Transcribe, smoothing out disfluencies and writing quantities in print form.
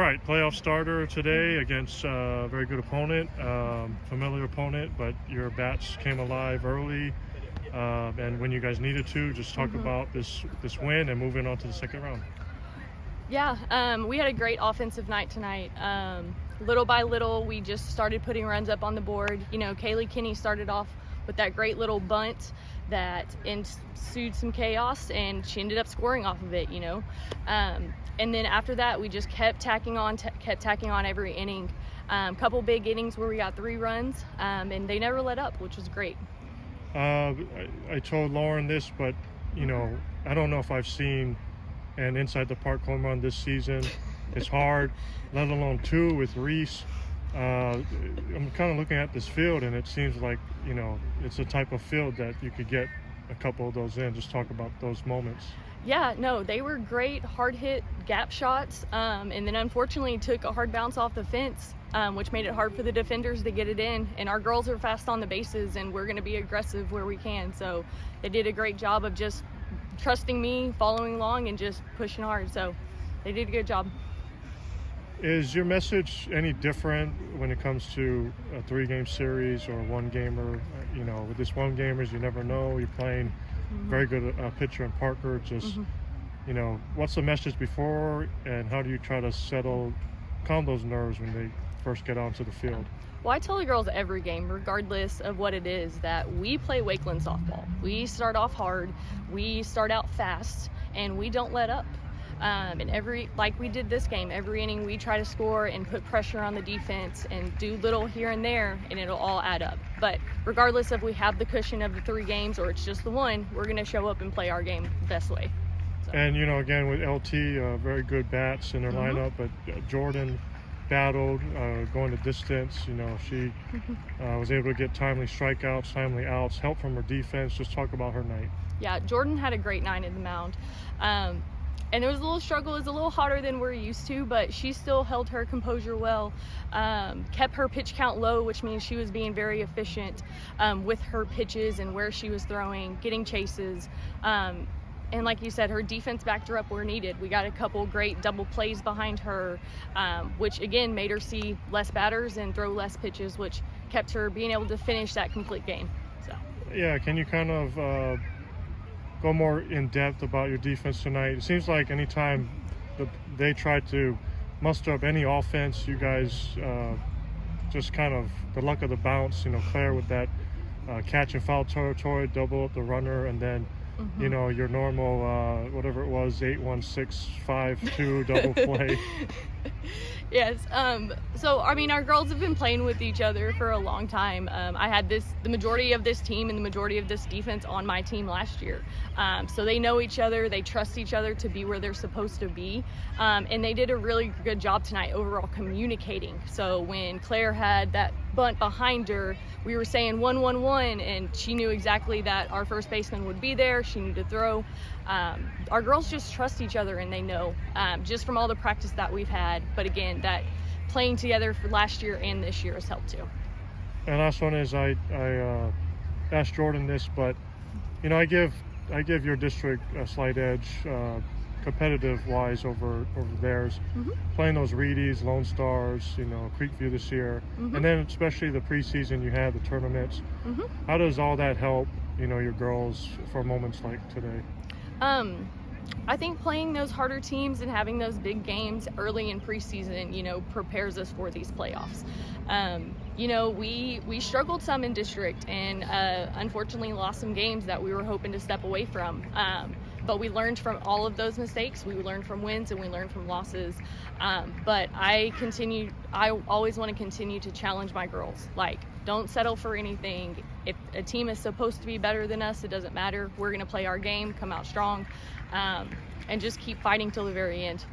right, playoff starter today against a very good opponent, familiar opponent, but your bats came alive early, and when you guys needed to, just talk about this win and moving on to the second round. Yeah, we had a great offensive night tonight. Little by little, we just started putting runs up on the board. You know, Kaylee Kinney started off with that great little bunt that ensued some chaos, and she ended up scoring off of it, you know. And then after that, we just kept tacking on every inning. Couple big innings where we got 3 runs, and they never let up, which was great. I told Lauren this, but, you know, I don't know if I've seen an inside the park home run this season. It's hard, let alone 2 with Reese. I'm kind of looking at this field, and it seems like, you know, it's a type of field that you could get a couple of those in. Just talk about those moments. Yeah, no, they were great, hard hit gap shots, and then unfortunately took a hard bounce off the fence, which made it hard for the defenders to get it in. And our girls are fast on the bases, and we're going to be aggressive where we can. So they did a great job of just trusting me, following along, and just pushing hard. So they did a good job. Is your message any different when it comes to a 3-game series or a 1-gamer? You know, with this 1-gamers, you never know. You're playing very good pitcher in Parker. Just, you know, what's the message before, and how do you try to calm those nerves when they first get onto the field? Well, I tell the girls every game, regardless of what it is, that we play Wakeland softball. We start off hard, we start out fast, and we don't let up. And like we did this game, every inning we try to score and put pressure on the defense and do little here and there, and it'll all add up. But regardless if we have the cushion of the 3 games or it's just the 1, we're going to show up and play our game the best way. So. And, you know, again, with LT, very good bats in their lineup, but Jordan battled going the distance. You know, she was able to get timely strikeouts, timely outs, help from her defense. Just talk about her night. Yeah, Jordan had a great night in the mound. And there was a little struggle. It was a little hotter than we're used to, but she still held her composure well, kept her pitch count low, which means she was being very efficient with her pitches and where she was throwing, getting chases. And like you said, her defense backed her up where needed. We got a couple great double plays behind her, which again made her see less batters and throw less pitches, which kept her being able to finish that complete game. So. Yeah, can you kind of go more in depth about your defense tonight? It seems like anytime they try to muster up any offense, you guys just kind of the luck of the bounce. You know, Claire with that catch and foul territory, double up the runner, and then you know, your normal whatever it was, 8-1-6-5-2 double play. Yes. So, I mean, our girls have been playing with each other for a long time. I had the majority of this team and the majority of this defense on my team last year. So they know each other. They trust each other to be where they're supposed to be. And they did a really good job tonight overall communicating. So when Claire had that bunt behind her, we were saying 1-1-1, and she knew exactly that our first baseman would be there. She knew to throw. Our girls just trust each other, and they know just from all the practice that we've had. But again, that playing together for last year and this year has helped too. And last one is I asked Jordan this, but you know, I give your district a slight edge competitive wise over theirs. Playing those Reedies, Lone Stars, you know, Creekview this year, and then especially the preseason you had, the tournaments. How does all that help, you know, your girls for moments like today? I think playing those harder teams and having those big games early in preseason, you know, prepares us for these playoffs. You know, we struggled some in district and unfortunately lost some games that we were hoping to step away from. But we learned from all of those mistakes. We learned from wins and we learned from losses. But I always want to continue to challenge my girls. Like, don't settle for anything. If a team is supposed to be better than us, it doesn't matter. We're going to play our game, come out strong, and just keep fighting till the very end.